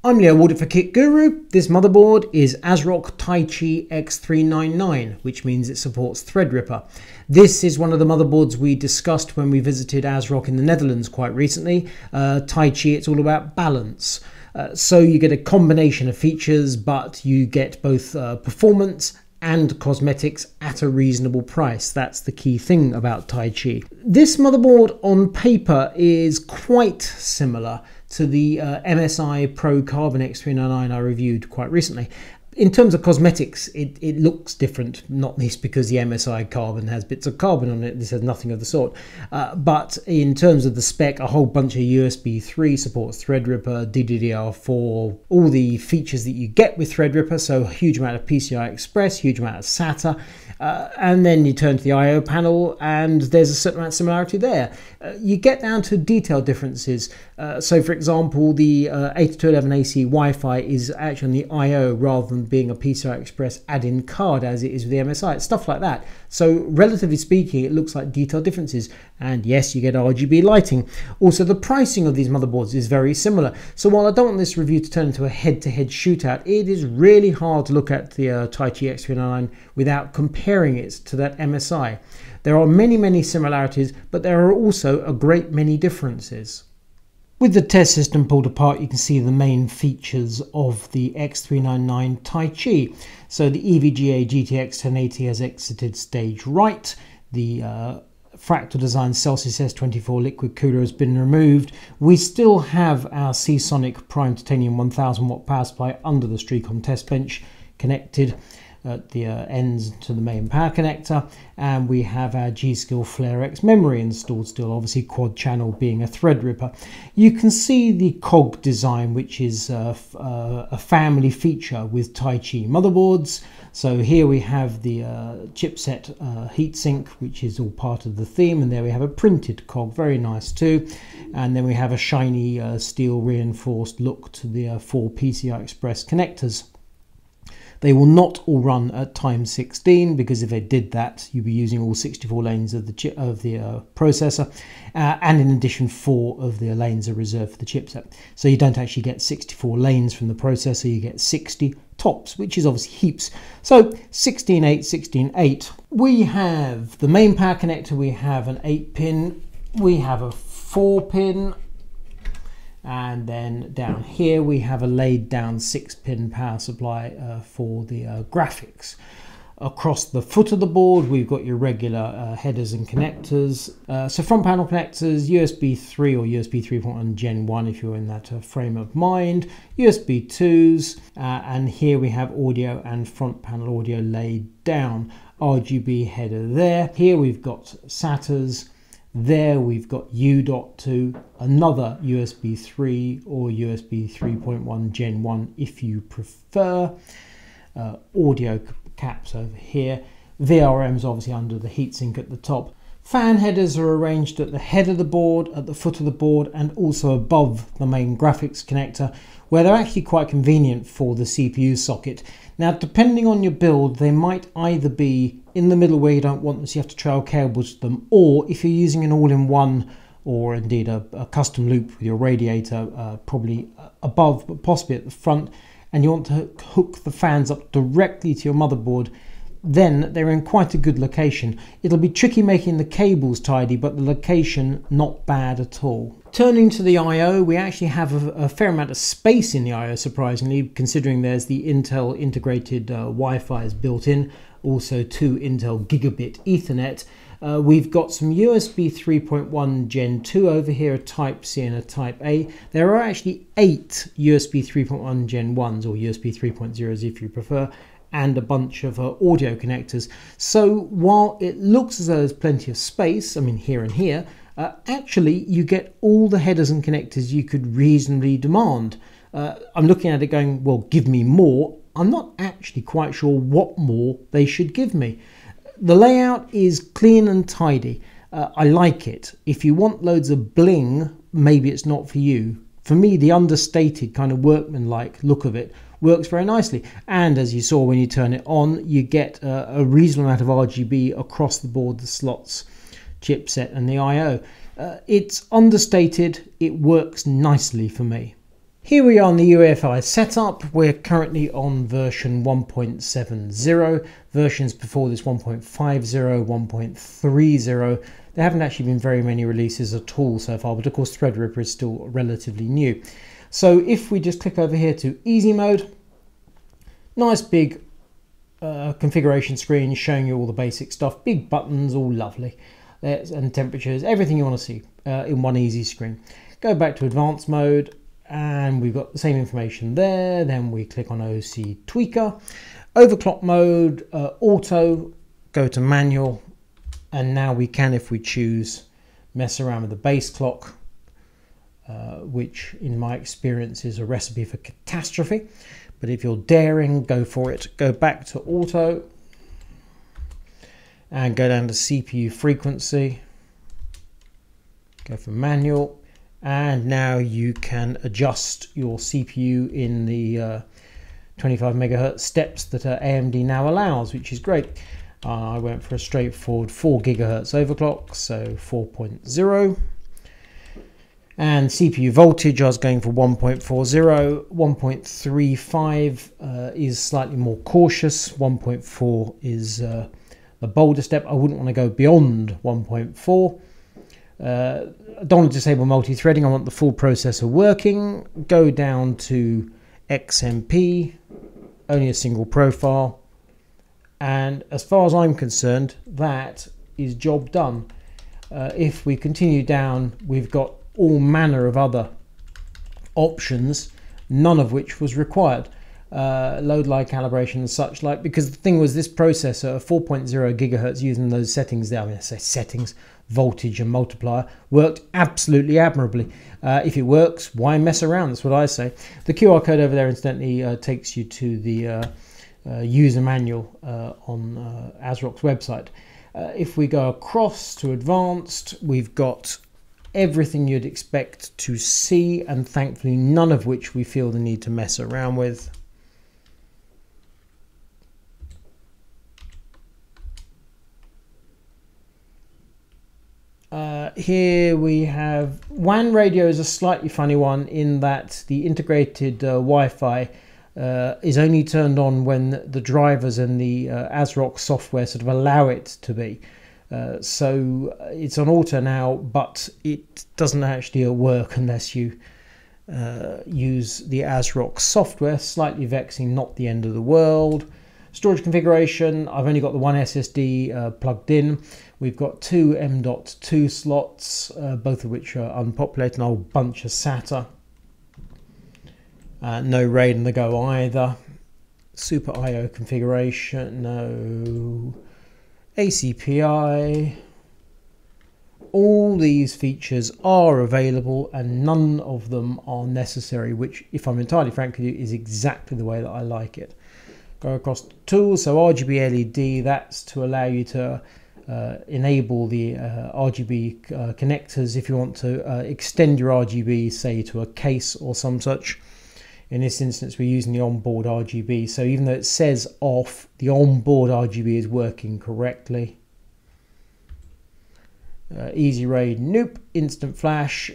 I'm Leo for Kit Guru. This motherboard is ASRock Taichi X399, which means it supports Threadripper. This is one of the motherboards we discussed when we visited ASRock in the Netherlands quite recently. Taichi, it's all about balance. So you get a combination of features, but you get both performance and cosmetics at a reasonable price. That's the key thing about Taichi. This motherboard on paper is quite similar to the MSI Pro Carbon X399 I reviewed quite recently. In terms of cosmetics, it looks different, not least because the MSI Carbon has bits of carbon on it. This has nothing of the sort. But in terms of the spec, a whole bunch of USB 3 supports Threadripper, DDR4, all the features that you get with Threadripper. So a huge amount of PCI Express, huge amount of SATA. And then you turn to the I/O panel and there's a certain amount of similarity there. You get down to detailed differences. So for example, the 8211AC Wi-Fi is actually on the I/O rather than being a PCI Express add-in card as it is with the MSI. It's stuff like that. So relatively speaking, it looks like detailed differences. And yes, you get RGB lighting. Also, the pricing of these motherboards is very similar. So while I don't want this review to turn into a head-to-head shootout, it is really hard to look at the Taichi X399 without comparing it to that MSI. There are many similarities, but there are also a great many differences. With the test system pulled apart, you can see the main features of the X399 Taichi. So the EVGA GTX 1080 has exited stage right. The Fractal Design Celsius S24 liquid cooler has been removed. We still have our Seasonic Prime Titanium 1000 watt power supply under the Streacon test bench connected at the ends to the main power connector, and we have our G-Skill Flare X memory installed still, obviously quad channel being a Threadripper. You can see the cog design, which is a family feature with Taichi motherboards. So here we have the chipset heatsink, which is all part of the theme, and there we have a printed cog, very nice too. And then we have a shiny steel reinforced look to the 4 PCI Express connectors. They will not all run at times 16 because if they did that, you'd be using all 64 lanes of the processor, and in addition 4 of the lanes are reserved for the chipset. So you don't actually get 64 lanes from the processor, you get 60 tops, which is obviously heaps. So 16.8, 16.8. We have the main power connector, we have an 8-pin, we have a 4-pin, and then down here we have a laid down 6-pin power supply for the graphics. Across the foot of the board we've got your regular headers and connectors. So front panel connectors, USB 3 or USB 3.1 Gen 1 if you're in that frame of mind, USB 2s, and here we have audio and front panel audio laid down. RGB header there. Here we've got SATAs. There we've got U.2, another USB 3 or USB 3.1 Gen 1 if you prefer. Audio caps over here. VRMs obviously under the heatsink at the top. Fan headers are arranged at the head of the board, at the foot of the board, and also above the main graphics connector, where they're actually quite convenient for the CPU socket. Now, depending on your build, they might either be in the middle where you don't want them, so you have to trail cables to them, or if you're using an all-in-one or indeed a custom loop with your radiator, probably above but possibly at the front, and you want to hook the fans up directly to your motherboard, then they're in quite a good location. It'll be tricky making the cables tidy, but the location not bad at all. Turning to the I/O, we actually have a fair amount of space in the I/O, surprisingly, considering there's the Intel integrated Wi-Fi is built in, also 2 Intel Gigabit Ethernet. We've got some USB 3.1 Gen 2 over here, a Type C and a Type A. There are actually 8 USB 3.1 Gen 1s or USB 3.0s if you prefer, and a bunch of audio connectors. So while it looks as though there's plenty of space, I mean here and here, actually you get all the headers and connectors you could reasonably demand. I'm looking at it going, well, give me more. I'm not actually quite sure what more they should give me. The layout is clean and tidy. I like it. If you want loads of bling, maybe it's not for you. For me, the understated kind of workmanlike look of it works very nicely, and as you saw when you turn it on, you get a reasonable amount of RGB across the board, the slots, chipset and the I/O. It's understated, it works nicely for me. Here we are on the Uefi Setup. We're currently on version 1.70. Versions before this 1.50, 1.30. There haven't actually been very many releases at all so far, but of course Threadripper is still relatively new. So if we just click over here to easy mode, nice big configuration screen showing you all the basic stuff, big buttons, all lovely, and temperatures, everything you want to see in one easy screen. Go back to advanced mode, and we've got the same information there. Then we click on OC Tweaker, overclock mode, auto, go to manual, and now we can, if we choose, mess around with the base clock, which in my experience is a recipe for catastrophe. But if you're daring, go for it. Go back to auto and go down to CPU frequency, go for manual. And now you can adjust your CPU in the 25 megahertz steps that AMD now allows, which is great. I went for a straightforward 4 gigahertz overclock, so 4.0. And CPU voltage, I was going for 1.40. 1.35 is slightly more cautious. 1.4 is a bolder step. I wouldn't want to go beyond 1.4. I don't want to disable multi-threading. I want the full processor working. Go down to XMP, only a single profile. And as far as I'm concerned, that is job done. If we continue down, we've got all manner of other options, none of which was required. Load line calibration and such like, because the thing was, this processor, 4.0 gigahertz, using those settings there, I mean, I say settings, voltage and multiplier, worked absolutely admirably. If it works, why mess around? That's what I say. The QR code over there incidentally takes you to the user manual on ASRock's website. If we go across to advanced, we've got everything you'd expect to see, and thankfully none of which we feel the need to mess around with. Here we have WAN radio is a slightly funny one in that the integrated Wi-Fi is only turned on when the drivers and the ASRock software sort of allow it to be. So it's on auto now, but it doesn't actually work unless you use the ASRock software. Slightly vexing, not the end of the world. Storage configuration, I've only got the one SSD plugged in. We've got two M.2 slots, both of which are unpopulated, and a whole bunch of SATA. No RAID on the go either. Super I/O configuration, no ACPI. All these features are available and none of them are necessary, which, if I'm entirely frank with you, is exactly the way that I like it. Go across to tools, so RGB LED, that's to allow you to enable the RGB connectors if you want to extend your RGB, say, to a case or some such. In this instance, we're using the onboard RGB, so even though it says off, the onboard RGB is working correctly. Easy RAID, nope. Instant flash,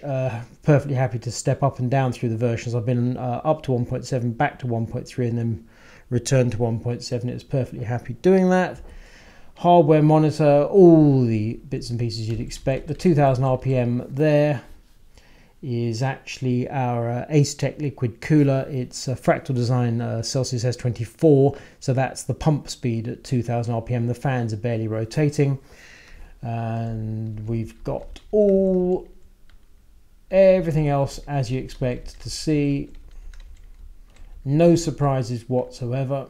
perfectly happy to step up and down through the versions. I've been up to 1.7, back to 1.3, and then return to 1.7. It's perfectly happy doing that. Hardware monitor, all the bits and pieces you'd expect. The 2000 RPM there is actually our Ace-Tech liquid cooler. It's a fractal design Celsius S24, so that's the pump speed at 2000 RPM. The fans are barely rotating. And we've got everything else as you expect to see. No surprises whatsoever.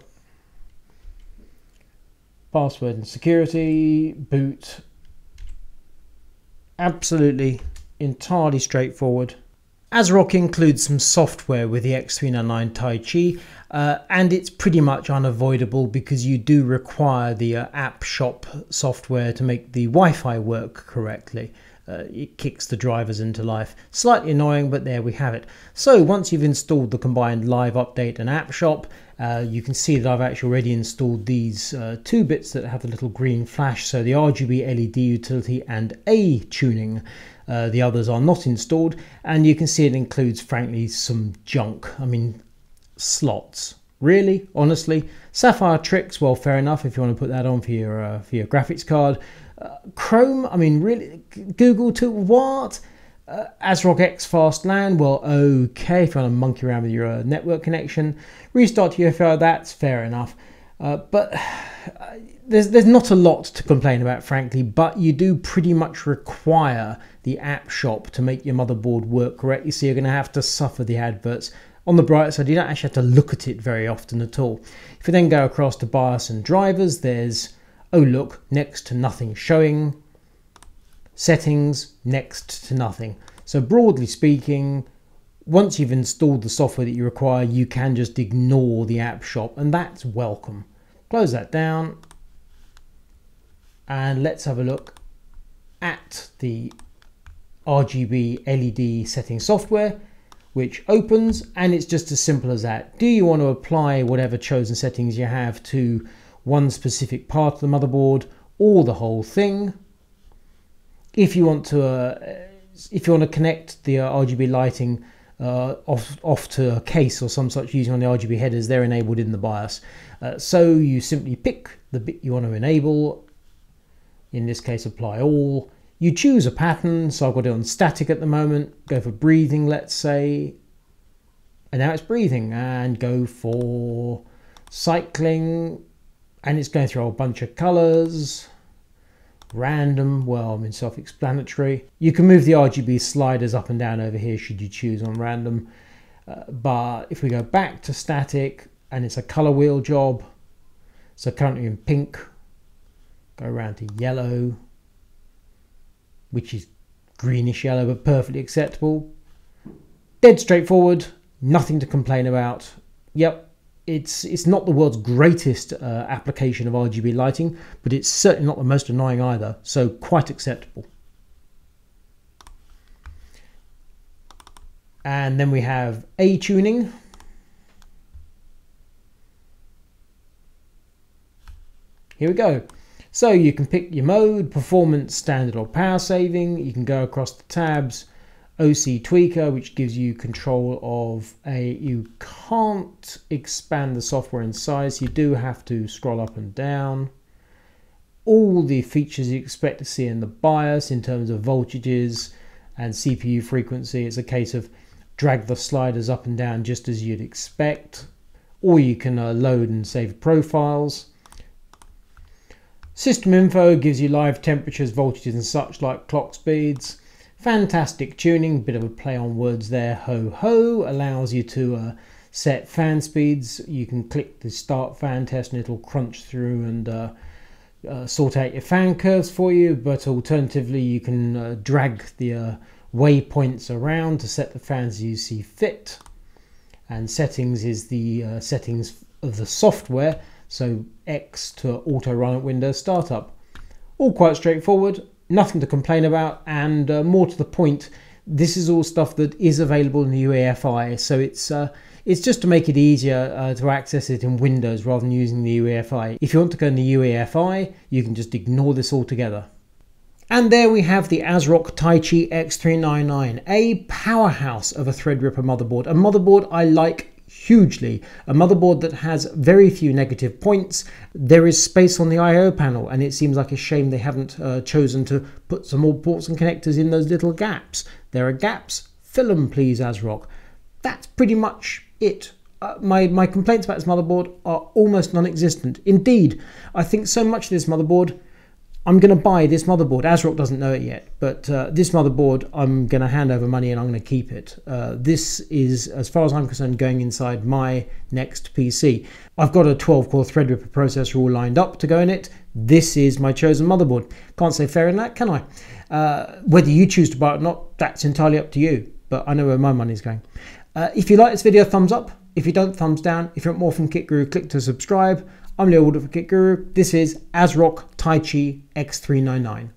Password and security, boot. Absolutely, entirely straightforward. ASRock includes some software with the X399 Taichi, and it's pretty much unavoidable because you do require the app shop software to make the Wi-Fi work correctly. It kicks the drivers into life. Slightly annoying, but there we have it. So once you've installed the combined live update and app shop, you can see that I've actually already installed these two bits that have the little green flash, so the RGB LED utility and A tuning. The others are not installed, and you can see it includes, frankly, some junk. I mean, slots. Really? Honestly? Sapphire Tricks, well, fair enough if you want to put that on for your graphics card. Chrome, I mean, really? Google tool, what? ASRock X Fast LAN, well, okay, if you want to monkey around with your network connection. Restart UEFI, that's fair enough. But there's not a lot to complain about, frankly, but you do pretty much require the app shop to make your motherboard work correctly, so you're going to have to suffer the adverts. On the bright side, you don't actually have to look at it very often at all. If you then go across to BIOS and drivers, there's, oh look, next to nothing showing. Settings, next to nothing. So broadly speaking, once you've installed the software that you require, you can just ignore the app shop, and that's welcome. Close that down, and let's have a look at the RGB LED setting software, which opens, and it's just as simple as that. Do you want to apply whatever chosen settings you have to one specific part of the motherboard or the whole thing? If you want to connect the RGB lighting off to a case or some such using on the RGB headers, they're enabled in the BIOS. So you simply pick the bit you want to enable. In this case, apply all. You choose a pattern, so I've got it on static at the moment. Go for breathing, let's say. And now it's breathing. And go for cycling. And it's going through a bunch of colors. Random, well, I mean, self-explanatory. You can move the RGB sliders up and down over here should you choose on random. But if we go back to static, and it's a color wheel job. So currently in pink. Go around to yellow, which is greenish yellow, but perfectly acceptable. Dead straightforward, nothing to complain about. Yep, it's not the world's greatest application of RGB lighting, but it's certainly not the most annoying either, so quite acceptable. And then we have A tuning. Here we go. So you can pick your mode, performance, standard or power saving. You can go across the tabs, OC tweaker, which gives you control of you can't expand the software in size. You do have to scroll up and down. All the features you expect to see in the BIOS in terms of voltages and CPU frequency. It's a case of drag the sliders up and down just as you'd expect. Or you can load and save profiles. System info gives you live temperatures, voltages and such like clock speeds. Fantastic tuning, bit of a play on words there, ho ho, allows you to set fan speeds. You can click the start fan test and it'll crunch through and sort out your fan curves for you, but alternatively you can drag the waypoints around to set the fans you see fit. And settings is the settings of the software. So X to auto run at Windows startup. All quite straightforward, nothing to complain about, and more to the point, this is all stuff that is available in the UEFI. So it's just to make it easier to access it in Windows rather than using the UEFI. If you want to go in the UEFI, you can just ignore this altogether. And there we have the ASRock Taichi X399, a powerhouse of a Threadripper motherboard. A motherboard I like hugely, a motherboard that has very few negative points. There is space on the I/O panel, and it seems like a shame they haven't chosen to put some more ports and connectors in those little gaps. There are gaps, fill them please, ASRock. That's pretty much it. My complaints about this motherboard are almost non-existent. Indeed, I think so much of this motherboard, I'm going to buy this motherboard. ASRock doesn't know it yet, but this motherboard, I'm going to hand over money and I'm going to keep it. This is, as far as I'm concerned, going inside my next PC. I've got a 12-core Threadripper processor all lined up to go in it. This is my chosen motherboard. Can't say fairer than that, can I? Whether you choose to buy it or not, that's entirely up to you, but I know where my money's going. If you like this video, thumbs up. If you don't, thumbs down. If you want more from Kit Guru, click to subscribe. I'm Leo Walder for Kit Guru. This is ASRock Taichi X399.